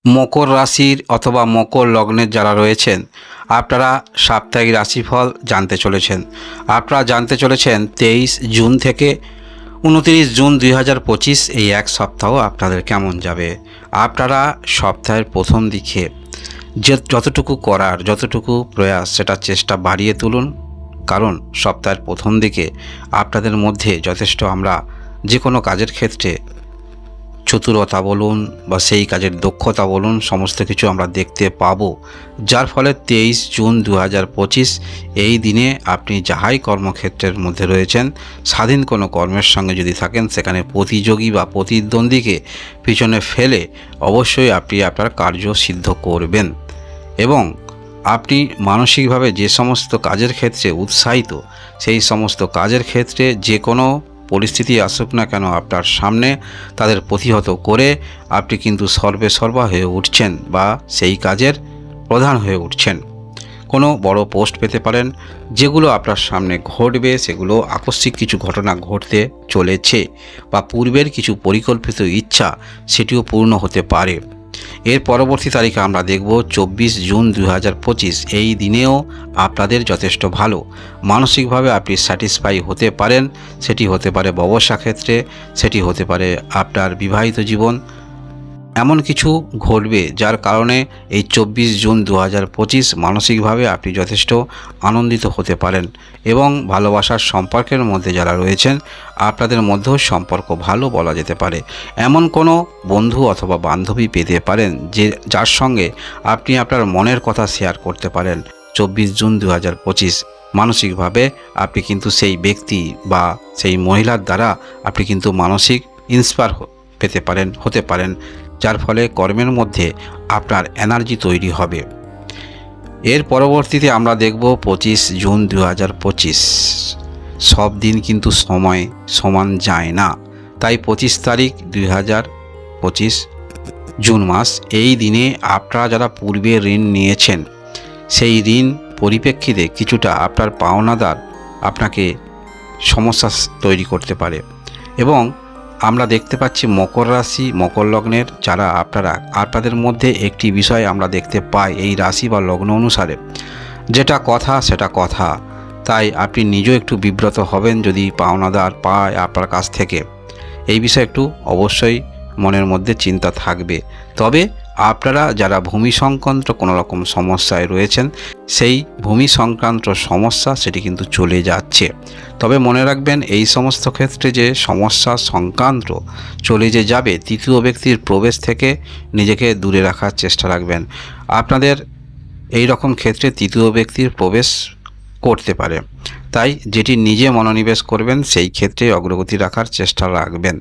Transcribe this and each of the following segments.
মকর রাশির অথবা মকর লগ্নের যারা রয়েছেন আপনারা সাপ্তাহিক রাশিফল জানতে চলেছেন। আপনারা জানতে চলেছেন 23 জুন থেকে 29 জুন 2025 এই এক সপ্তাহ আপনাদের কেমন যাবে। আপনারা সপ্তাহের প্রথম দিকে যতটুকু করার যতটুকু প্রয়াস সেটা চেষ্টা বাড়িয়ে তুলুন, কারণ সপ্তাহের প্রথম দিকে আপনাদের মধ্যে যথেষ্ট আমরা যে কোনো কাজের ক্ষেত্রে চতুরতা বলুন বা সেই কাজের দক্ষতা বলুন সমস্ত কিছু আমরা দেখতে পাবো, যার ফলে 23 জুন 2025 এই দিনে আপনি যাহাই কর্মক্ষেত্রের মধ্যে রয়েছেন, স্বাধীন কোনো কর্মের সঙ্গে যদি থাকেন সেখানে প্রতিযোগী বা প্রতিদ্বন্দ্বীকে পিছনে ফেলে অবশ্যই আপনি আপনার কার্য সিদ্ধ করবেন। এবং আপনি মানসিকভাবে যে সমস্ত কাজের ক্ষেত্রে উৎসাহিত, সেই সমস্ত কাজের ক্ষেত্রে যে কোনো পরিস্থিতি আসুক না কেন আপনার সামনে তাদের প্রতিহত করে আপনি কিন্তু সর্বেসর্বা হয়ে উঠছেন বা সেই কাজের প্রধান হয়ে উঠছেন। কোনো বড় পোস্ট পেতে পারেন, যেগুলো আপনার সামনে ঘটবে সেগুলো আকস্মিক কিছু ঘটনা ঘটতে চলেছে বা পূর্বের কিছু পরিকল্পিত ইচ্ছা সেটিও পূর্ণ হতে পারে। এর পরবর্তী তারিখে আমরা দেখব 24 জুন 2025 এই দিনেও আপনাদের যথেষ্ট ভালো, মানসিকভাবে আপনি স্যাটিসফাই হতে পারেন। সেটি হতে পারে ব্যবসা ক্ষেত্রে, সেটি হতে পারে আপনার বিবাহিত জীবন। এমন কিছু ঘটবে যার কারণে এই 24 জুন 2025 মানসিকভাবে আপনি যথেষ্ট আনন্দিত হতে পারেন। এবং ভালোবাসার সম্পর্কের মধ্যে যারা রয়েছেন আপনাদের মধ্যেও সম্পর্ক ভালো বলা যেতে পারে। এমন কোনো বন্ধু অথবা বান্ধবী পেতে পারেন যার সঙ্গে আপনি আপনার মনের কথা শেয়ার করতে পারেন। 24 জুন 2025 মানসিকভাবে আপনি কিন্তু সেই ব্যক্তি বা সেই মহিলার দ্বারা আপনি কিন্তু মানসিক ইন্সপায়ার হতে পারেন, যার ফলে কর্মের মধ্যে আপনার এনার্জি তৈরি হবে। এর পরবর্তীতে আমরা দেখব 25 জুন 2025। সব দিন কিন্তু সময় সমান যায় না, তাই 25 তারিখ 2025 জুন মাস এই দিনে আপনারা যারা পূর্বে ঋণ নিয়েছেন সেই ঋণ পরিপ্রেক্ষিতে কিছুটা আপনার পাওনাদার আপনাকে সমস্যা তৈরি করতে পারে। এবং আমরা দেখতে পাচ্ছি মকর রাশি মকর লগ্নের যারা আপনাদের মধ্যে একটি বিষয় আমরা দেখতে পাই এই রাশি বা লগ্ন অনুসারে, যেটা কথা সেটা কথা। তাই আপনি নিজেও একটু বিব্রত হবেন যদি পাওনাদার পায় আপনার কাছ থেকে। এই বিষয়ে একটু অবশ্যই মনের মধ্যে চিন্তা থাকবে। তবে আপনারা যারা ভূমি সংক্রান্ত কোনো রকম সমস্যায় রয়েছেন সেই ভূমি সংক্রান্ত সমস্যা সেটি কিন্তু চলে যাচ্ছে। তবে মনে রাখবেন এই সমস্ত ক্ষেত্রে যে সমস্যা সংক্রান্ত চলে যাবে, তৃতীয় ব্যক্তির প্রবেশ থেকে নিজেকে দূরে রাখার চেষ্টা রাখবেন। আপনাদের এই রকম ক্ষেত্রে তৃতীয় ব্যক্তির প্রবেশ করতে পারে, তাই যেটি নিজে মনোনিবেশ করবেন সেই ক্ষেত্রে অগ্রগতি রাখার চেষ্টা রাখবেন।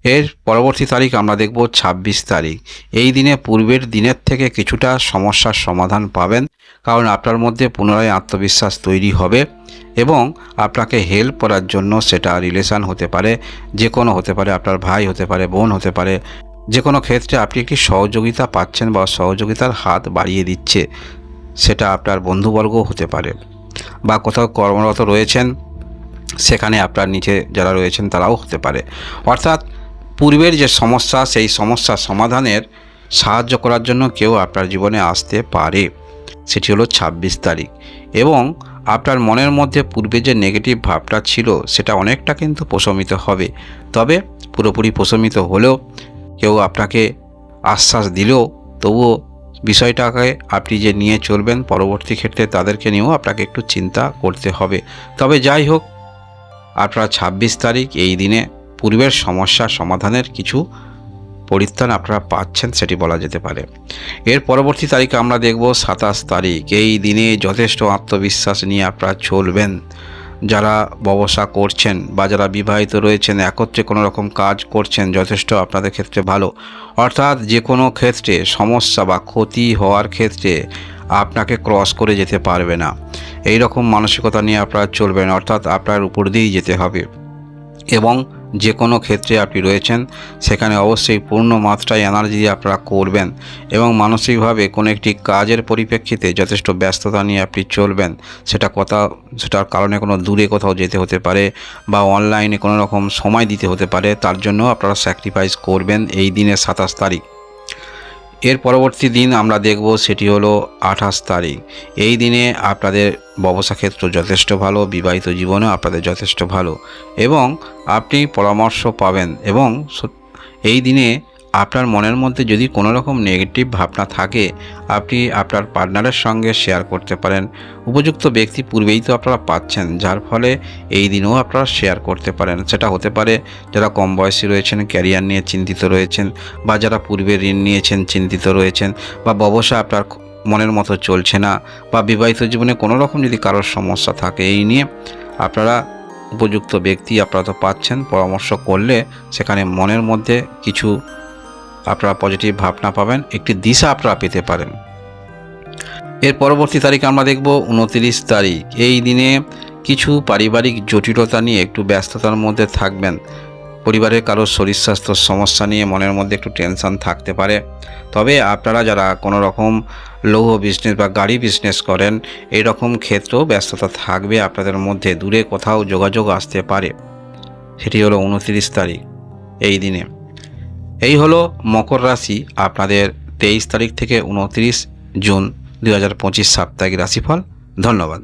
এর পরবর্তী তারিখ আমরা দেখব 26 তারিখ। এই দিনে পূর্বের দিনের থেকে কিছুটা সমস্যার সমাধান পাবেন, কারণ আপনার মধ্যে পুনরায় আত্মবিশ্বাস তৈরি হবে এবং আপনাকে হেল্প করার জন্য সেটা রিলেশন হতে পারে, যে কোনো হতে পারে, আপনার ভাই হতে পারে, বোন হতে পারে, যে কোনো ক্ষেত্রে আপনি একটি সহযোগিতা পাচ্ছেন বা সহযোগিতার হাত বাড়িয়ে দিচ্ছে, সেটা আপনার বন্ধুবর্গও হতে পারে বা কোথাও কর্মরত রয়েছেন সেখানে আপনার নিচে যারা রয়েছেন তারাও হতে পারে। অর্থাৎ পূর্বের যে সমস্যা সেই সমস্যা সমাধানের সাহায্য করার জন্য কেউ আপনার জীবনে আসতে পারে। সেটি হলো 26 তারিখ। এবং আপনার মনের মধ্যে পূর্বে যে নেগেটিভ ভাবটা ছিল সেটা অনেকটা কিন্তু প্রশমিত হবে। তবে পুরোপুরি প্রশমিত হলেও কেউ আপনাকে আশ্বাস দিলেও তবুও বিষয়টাকে আপনি যে নিয়ে চলবেন পরবর্তী ক্ষেত্রে তাদেরকে নিয়েও আপনাকে একটু চিন্তা করতে হবে। তবে যাই হোক, আপনারা 26 তারিখ এই দিনে পূর্বের সমস্যা সমাধানের কিছু পরিত্রাণ আপনারা পাচ্ছেন সেটি বলা যেতে পারে। এর পরবর্তী তারিখে আমরা দেখব 27 তারিখ। এই দিনে যথেষ্ট আত্মবিশ্বাস নিয়ে আপনারা চলবেন। যারা ব্যবসা করছেন বা যারা বিবাহিত রয়েছেন, একত্রে কোনো রকম কাজ করছেন, যথেষ্ট আপনাদের ক্ষেত্রে ভালো। অর্থাৎ যে কোনো ক্ষেত্রে সমস্যা বা ক্ষতি হওয়ার ক্ষেত্রে আপনাকে ক্রস করে যেতে পারবে না, এই রকম মানসিকতা নিয়ে আপনারা চলবেন। অর্থাৎ আপনার উপর দিয়েই যেতে হবে। এবং যে কোনো ক্ষেত্রে আপনি রয়েছেন সেখানে অবশ্যই পূর্ণ মাত্রায় এনার্জি দিয়ে আপনারা করবেন এবং মানসিকভাবে কোনো একটি কাজের পরিপ্রেক্ষিতে যথেষ্ট ব্যস্ততা নিয়ে আপনি চলবেন। সেটার কারণে কোনো দূরে কোথাও যেতে হতে পারে বা অনলাইনে কোনো রকম সময় দিতে হতে পারে, তার জন্য আপনারা স্যাক্রিফাইস করবেন এই দিনে 27 তারিখ। এর পরবর্তী দিন আমরা দেখব, সেটি হলো 28 তারিখ। এই দিনে আপনাদের ব্যবসা ক্ষেত্র যথেষ্ট ভালো, বিবাহিত জীবনেও আপনাদের যথেষ্ট ভালো এবং আপনি পরামর্শ পাবেন এবং এই দিনে আপনার মনের মধ্যে যদি কোনো রকম নেগেটিভ ভাবনা থাকে, আপনি আপনার পার্টনারের সঙ্গে শেয়ার করতে পারেন। উপযুক্ত ব্যক্তি পূর্বেই তো আপনারা পাচ্ছেন, যার ফলে এই দিনেও আপনারা শেয়ার করতে পারেন। সেটা হতে পারে যারা কম বয়সী রয়েছেন, ক্যারিয়ার নিয়ে চিন্তিত রয়েছেন, বা যারা পূর্বে ঋণ নিয়েছেন চিন্তিত রয়েছেন, বা ব্যবসা আপনার মনের মতো চলছে না, বা বিবাহিত জীবনে কোনো রকম যদি কারোর সমস্যা থাকে, এই নিয়ে আপনারা উপযুক্ত ব্যক্তি আপনারা তো পাচ্ছেন। পরামর্শ করলে সেখানে মনের মধ্যে কিছু আপনারা পজিটিভ ভাবনা পাবেন, একটি দিশা আপনারা পেতে পারেন। এর পরবর্তী তারিখ আমরা দেখব 29 তারিখ। এই দিনে কিছু পারিবারিক জটিলতা নিয়ে একটু ব্যস্ততার মধ্যে থাকবেন। পরিবারের কারো শরীর স্বাস্থ্য সমস্যা নিয়ে মনের মধ্যে একটু টেনশন থাকতে পারে। তবে আপনারা যারা কোনো রকম লৌহ বিজনেস বা গাড়ি বিজনেস করেন, এই রকম ক্ষেত্রেও ব্যস্ততা থাকবে আপনাদের মধ্যে। দূরে কোথাও যোগাযোগ আসতে পারে, সেটি হলো 29 তারিখ এই দিনে। এই হলো মকর রাশি আপনাদের 23 তারিখ থেকে 29 জুন 2025 সাপ্তাহিক রাশিফল। ধন্যবাদ।